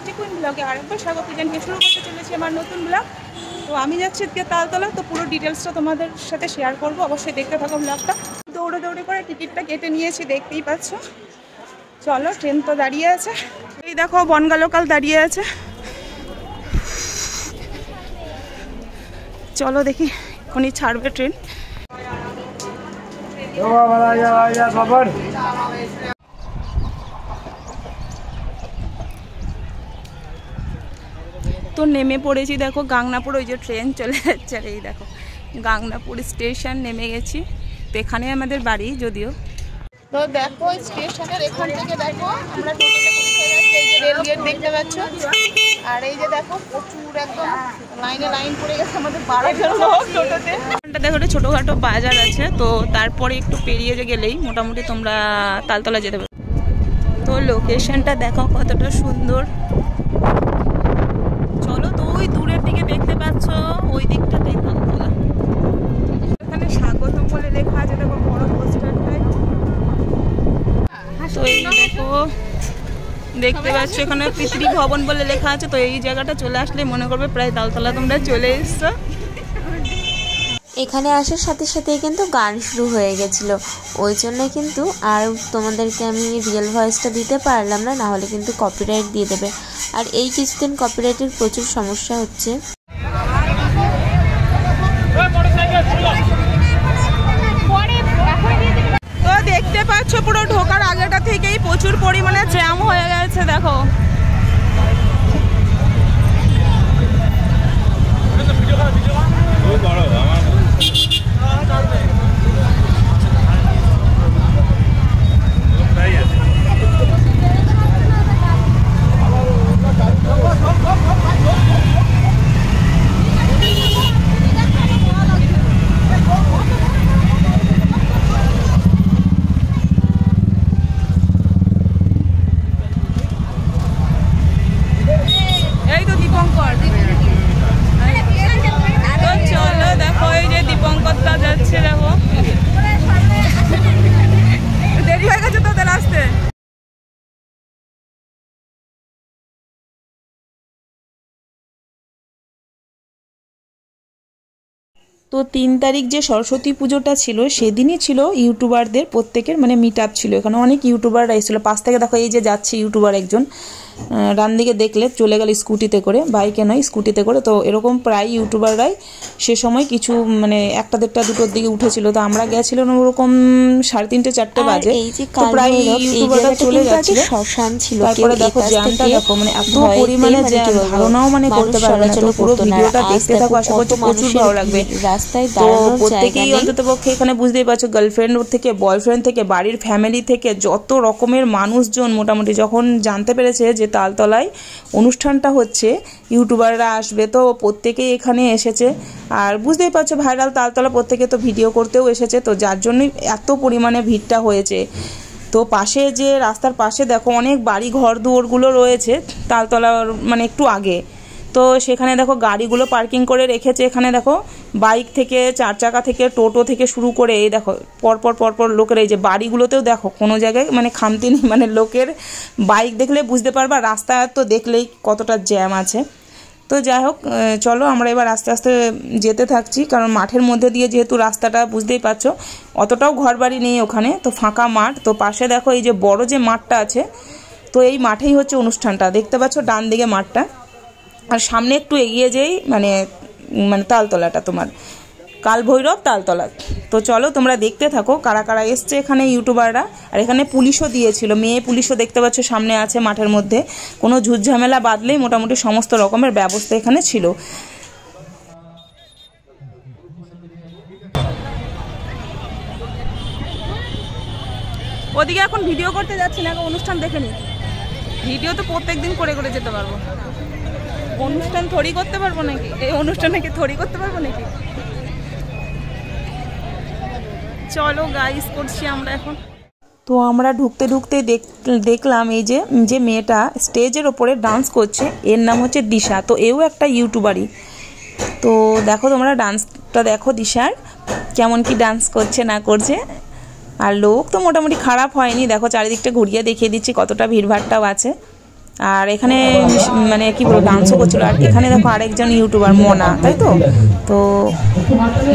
মিষ্টি কুইন ব্লগে আরেকবার স্বাগত জানিয়ে শুরু করতে চলেছি আমার নতুন ব্লগ। তো আমি যাচ্ছি আজকে তালতলা, তো পুরো ডিটেলসটা তোমাদের সাথে শেয়ার করবো, অবশ্যই দেখতে থাকো ব্লগটা। দৌড়ে দৌড়ে করে টিকিটটা কেটে নিয়েছি, দেখতেই পাচ্ছ। চলো, ট্রেন তো দাঁড়িয়ে আছে, এই দেখো বনগা লোকাল দাঁড়িয়ে আছে। চলো দেখি এখনই ছাড়বে ট্রেন। তো নেমে পড়েছি, দেখো গাংনাপুর, ওই যে ট্রেন চলে যাচ্ছে। আর এই দেখো গাংনাপুর স্টেশন নেমে গেছি। তো এখানে আমাদের বাড়ি যদিও। তো দেখো স্টেশনের এখান থেকে দেখো আমরা টোটোতে উঠে গেছি, এই যে রেল গেট দেখতে পাচ্ছ। আর এই যে দেখো প্রচুর একদম লাইনে লাইন পড়ে গেছে আমাদের বাড়ার জন্য টোটোতে। দেখো একটা ছোটোখাটো বাজার আছে, তো তারপরে একটু পেরিয়ে গেলেই মোটামুটি তোমরা তালতলা যেতে পারো। তো লোকেশনটা দেখো কতটা সুন্দর। চলো, তো ওই দূরের দিকে দেখতে পাচ্ছ, ওই দিকটাতেই তালতলা। এখানে স্বাগতম বলে লেখা আছে, দেখো বড় পোস্টারটায়। তো এই দেখো দেখতে পাচ্ছ এখানে পৃথিবী ভবন বলে লেখা আছে। তো এই জায়গাটা চলে আসলে মনে করবে প্রায় তালতলা তোমরা চলে এসছো। এখানে আসার সাথে সাথেই কিন্তু গান শুরু হয়ে গেছিল, ওই জন্য কিন্তু আর তোমাদেরকে আমি রিয়েল ভয়েসটা দিতে পারলাম না, না হলে কিন্তু কপিরাইট দিয়ে দেবে। আর এই কিছুদিন কপিরাইটের প্রচুর সমস্যা হচ্ছে। তো দেখতে পাচ্ছ পুরো ঢোকার আগেটা থেকেই প্রচুর পরিমাণে জ্যাম হয়ে গেছে, দেখো। তো 3 তারিখ যে সরস্বতী পুজোটা ছিল, সেদিনই ছিল ইউটিউবারদের প্রত্যেকের মানে মিট আপ ছিল। এখানে অনেক ইউটিউবাররা এসেছিলো। পাশ থেকে দেখো এই যে যাচ্ছে ইউটিউবার একজন, ডান দিকে দেখলে চলে গেল স্কুটিতে করে, বাইকে নয় স্কুটিতে করে। তো এরকম প্রায় ইউটিউবাররাই সে সময় কিছু মানে 1টা 1:30 2টোর দিকে উঠেছিল। তো আমরা গেছিলাম ওরকম 3:30 4টে বাজে। তো প্রায় ইউটিউবাররা চলে যাচ্ছিল। তারপরে দেখো জ্যামটা দেখো, মানে এত পরিমাণে জ্যাম, ধারণাও মানে করতে পারবে না। তো পুরো ভিডিওটা দেখতে থাকো, আশা করছি প্রচুর ভালো লাগবে। তো প্রত্যেকেই অন্তত পক্ষে এখানে বুঝতেই পারছো, গার্লফ্রেন্ড থেকে বয়ফ্রেন্ড থেকে বাড়ির ফ্যামিলি থেকে যত রকমের মানুষজন মোটামুটি যখন জানতে পেরেছে যে তালতলায় অনুষ্ঠানটা হচ্ছে, ইউটিউবাররা আসবে, তো প্রত্যেকেই এখানে এসেছে। আর বুঝতেই পারছো ভাইরাল তালতলা, প্রত্যেকে তো ভিডিও করতেও এসেছে, তো যার জন্যই এত পরিমাণে ভিড়টা হয়েছে। তো পাশে যে রাস্তার পাশে দেখো অনেক বাড়ি ঘর দুয়ারগুলো রয়েছে তালতলার মানে একটু আগে। তো সেখানে দেখো গাড়িগুলো পার্কিং করে রেখেছে। এখানে দেখো বাইক থেকে 4 চাকা থেকে টোটো থেকে শুরু করে এই দেখো পরপর লোকের, এই যে বাড়িগুলোতেও দেখো কোনো জায়গায় মানে খামতি নেই, মানে লোকের বাইক দেখলে বুঝতে পারবা, রাস্তা তো দেখলেই কতটা জ্যাম আছে। তো যাই হোক, চলো আমরা এবার আস্তে আস্তে যেতে থাকছি, কারণ মাঠের মধ্যে দিয়ে যেহেতু রাস্তাটা বুঝতেই পারছো, অতটাও ঘর বাড়ি নেই ওখানে, তো ফাঁকা মাঠ। তো পাশে দেখো এই যে বড় যে মাঠটা আছে, তো এই মাঠেই হচ্ছে অনুষ্ঠানটা, দেখতে পাচ্ছ ডান দিকে মাঠটা। আর সামনে একটু এগিয়ে যেই মানে তালতলাটা তোমার কালভৈরব তালতলা। তো চলো তোমরা দেখতে থাকো কারা কারা এসছে এখানে ইউটিউবাররা। আর এখানে পুলিশও দিয়েছিল, মেয়ে পুলিশও দেখতে পাচ্ছ সামনে আছে মাঠের মধ্যে। কোনো ঝুটঝামেলা বাদলেই মোটামুটি সমস্ত রকমের ব্যবস্থা এখানে ছিল। ওদিকে এখন ভিডিও করতে যাচ্ছি না, অনুষ্ঠান দেখে নি। ভিডিও তো প্রত্যেক দিন করে করে যেতে পারবো, অনুষ্ঠান থরি করতে পারবো নাকি? এই অনুষ্ঠানে কি থরি করতে পারবো নাকি? চলো গাইস করছি আমরা এখন। তো আমরা ঢুকতে ঢুকতে দেখলাম এই যে মেয়েটা স্টেজের ওপরে ডান্স করছে, এর নাম হচ্ছে দিশা। তো এও একটা ইউটিউবারই। তো দেখো তোমরা ডান্সটা দেখো দিশার, কেমন কি ডান্স করছে না করছে। আর লোক তো মোটামুটি খারাপ হয়নি, দেখো চারিদিকটা ঘুরিয়ে দেখিয়ে দিচ্ছি কতটা ভিড়ভাড়টাও আছে। আর এখানে মানে কি বলবো ডান্সও করছিল। আর এখানে দেখো আরেকজন ইউটিউবার মনা, তাই তো? তো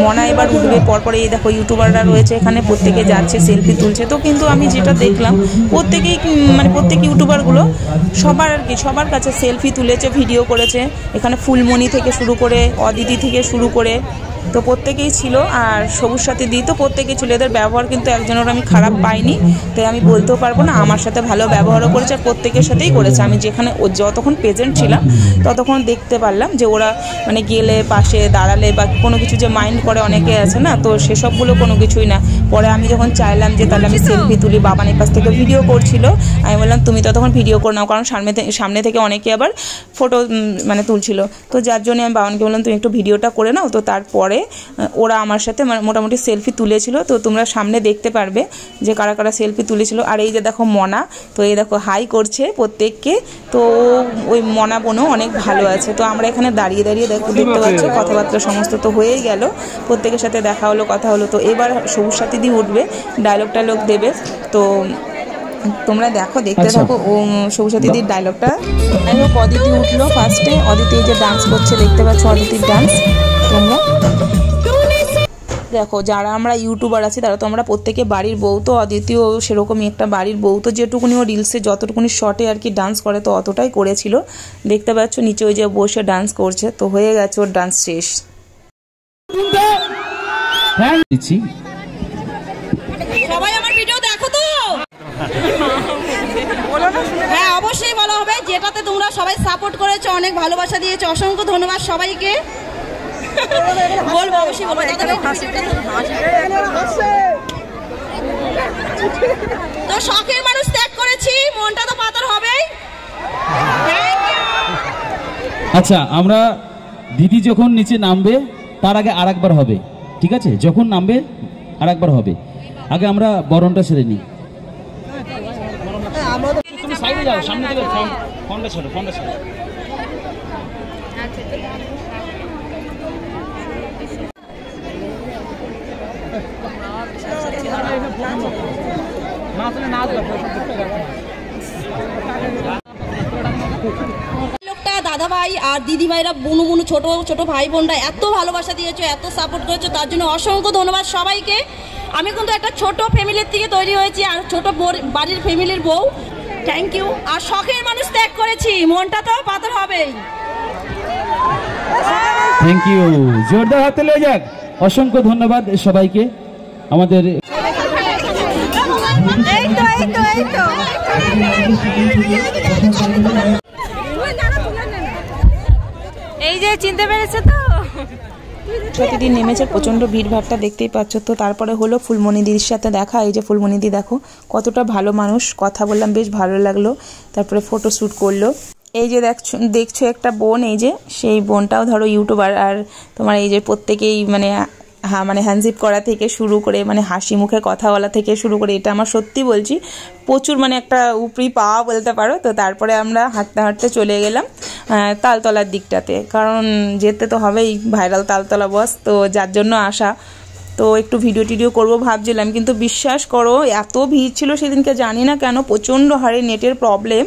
মনা এবার উঠবে, পরপরে এই দেখো ইউটিউবাররা রয়েছে এখানে, প্রত্যেকে যাচ্ছে সেলফি তুলছে। তো কিন্তু আমি যেটা দেখলাম প্রত্যেকেই মানে প্রত্যেক ইউটিউবারগুলো সবার আর কি সবার কাছে সেলফি তুলেছে, ভিডিও করেছে। এখানে ফুলমণি থেকে শুরু করে অদিতি থেকে শুরু করে তো প্রত্যেকেই ছিল। আর সবুজ সাথী দি তো প্রত্যেকেই ছিল। এদের ব্যবহার কিন্তু একজনের আমি খারাপ পাইনি, তাই আমি বলতেও পারবো না। আমার সাথে ভালো ব্যবহারও করেছে আর প্রত্যেকের সাথেই করেছে। আমি যেখানে যতক্ষণ প্রেজেন্ট ছিলাম ততক্ষণ দেখতে পারলাম যে ওরা মানে গেলে পাশে দাঁড়ালে বা কোনো কিছু যে মাইন্ড করে অনেকে আছে না, তো সেসবগুলো কোনো কিছুই না। পরে আমি যখন চাইলাম যে তাহলে আমি সেলফি তুলি, বাবানের পাশ থেকে ভিডিও করছিল, আমি বললাম তুমি ততক্ষণ ভিডিও করে নাও, কারণ সামনে থেকে অনেকে আবার ফটো মানে তুলছিল। তো যার জন্য আমি বাবানকে বললাম তুমি একটু ভিডিওটা করে নাও। তো তারপরে ওরা আমার সাথে মোটামুটি সেলফি তুলেছিল। তো তোমরা সামনে দেখতে পারবে যে কারা কারা সেলফি তুলেছিল। আর এই যে দেখো মনা, তো এই দেখো হাই করছে প্রত্যেককে। তো ওই মনা বোনও অনেক ভালো আছে। তো আমরা এখানে দাঁড়িয়ে দাঁড়িয়ে দেখতে পাচ্ছ কথাবার্তা সমস্ত তো হয়েই গেল, প্রত্যেকের সাথে দেখা হলো, কথা হলো। তো এবার সবুজ সাথী দি উঠবে, ডায়লগ দেবে। তো তোমরা দেখতে থাকো ও সবুজ সাথী দির ডায়লগটা। যাই হোক অদিতি উঠলো ফার্স্টে। অদিতি যে ডান্স করছে দেখতে পাচ্ছ, অদিতির ডান্স। তোমরা দেখো যারা আমরা ইউটিউবার আছি তারা তো আমরা প্রত্যেকে বাড়ির বউ। তো অদিতিও সেরকমই একটা বাড়ির বউ। তো যেটুকুনি ও রিলসে যতটুকুনি শর্টে আর কি ডান্স করে তো অতটাই করেছিল। দেখতে পাচ্ছ নিচে ওই যে বসে ডান্স করছে। তো হয়ে গেছে ওর ডান্স শেষ। সবাই আমার ভিডিও দেখো তো? হ্যাঁ অবশ্যই বলা হবে, যেটাতে তোমরা সবাই সাপোর্ট করেছো, অনেক ভালোবাসা দিয়েছো, অসংখ্য ধন্যবাদ সবাইকে। বলবো অবশ্যই বলবো। তো শখের মানুষ ত্যাগ করেছি, মনটা তো পাথর হবেই। আচ্ছা আমরা দিদি যখন নিচে নামবে তার আগে আরেকবার হবে, ঠিক আছে? যখন নামবে আরেকবার হবে, আগে আমরা বরণটা সেরে নিই। তুমি সাইডে যাও, সামনে থেকে ফোনটা ছেড়ো, ফোনটা ছেড়ো। দাদা ভাই আর দিদি ভাইরা, বুনু বুনু ছোট ছোট ভাই বোনরা এত ভালোবাসা দিয়েছো, এত সাপোর্ট করেছো, তার জন্য অসংখ্য ধন্যবাদ সবাইকে। আমি কিন্তু একটা ছোট ফ্যামিলির থেকে তৈরি হয়েছি আর ছোট বাড়ির ফ্যামিলির বউ। Thank you. আর শখের মানুষ ত্যাগ করেছি, মনটা তো পাথর হবেই। থ্যাংক ইউ, জোরদার হাতে লে যাক। অসংখ্য ধন্যবাদ সবাইকে। আমাদের এই যে চিনতে পেরেছে তো প্রতিদিন নেমেছে, প্রচণ্ড ভিড়ভাড়টা দেখতেই পাচ্ছ। তো তারপরে হলো ফুলমণিদির সাথে দেখা। এই যে ফুলমণিদি দেখো কতটা ভালো মানুষ, কথা বললাম বেশ ভালো লাগলো। তারপরে ফটো শ্যুট করলো। এই যে দেখছো একটা বোন, এই যে সেই বোনটাও ধরো ইউটিউবার। আর তোমার এই যে প্রত্যেকেই মানে হ্যান্ডজিপ করা থেকে শুরু করে মানে হাসি মুখে কথা বলা থেকে শুরু করে, এটা আমার সত্যি বলছি প্রচুর মানে একটা উপরি পাওয়া বলতে পারো। তো তারপরে আমরা হাঁটতে হাঁটতে চলে গেলাম তালতলার দিকটাতে, কারণ যেতে তো হবেই, ভাইরাল তালতলা বস, তো যার জন্য আসা। তো একটু ভিডিও করবো ভাবছিলাম, কিন্তু বিশ্বাস করো এত ভিড় ছিল সেদিনকে, জানি না কেন প্রচণ্ড হারে নেটের প্রবলেম,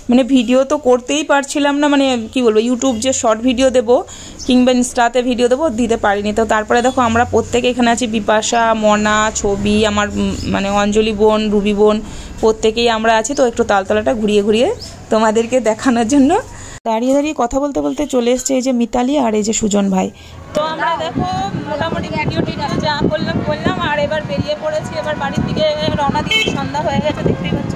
মানে ভিডিও তো করতেই পারছিলাম না। মানে কি বলবো, ইউটিউব যে শর্ট ভিডিও দেবো কিংবা ইনস্টাতে ভিডিও দেবো দিতে পারিনি। তো তারপরে দেখো আমরা প্রত্যেকে এখানে আছি, বিপাশা, মনা, ছবি, আমার মানে অঞ্জলি বোন, রুবি বোন, প্রত্যেকেই আমরা আছি। তো একটু তালতলাটা ঘুরিয়ে তোমাদেরকে দেখানোর জন্য দাঁড়িয়ে কথা বলতে চলে এসছে এই যে মিতালি আর এই যে সুজন ভাই। তো আমরা দেখো মোটামুটি ভিডিও যা করলাম আর এবার বেরিয়ে পড়েছি, এবার বাড়ির দিকে রওনা দিয়ে, সন্ধ্যা হয়ে গেছে দেখতেই পাচ্ছ।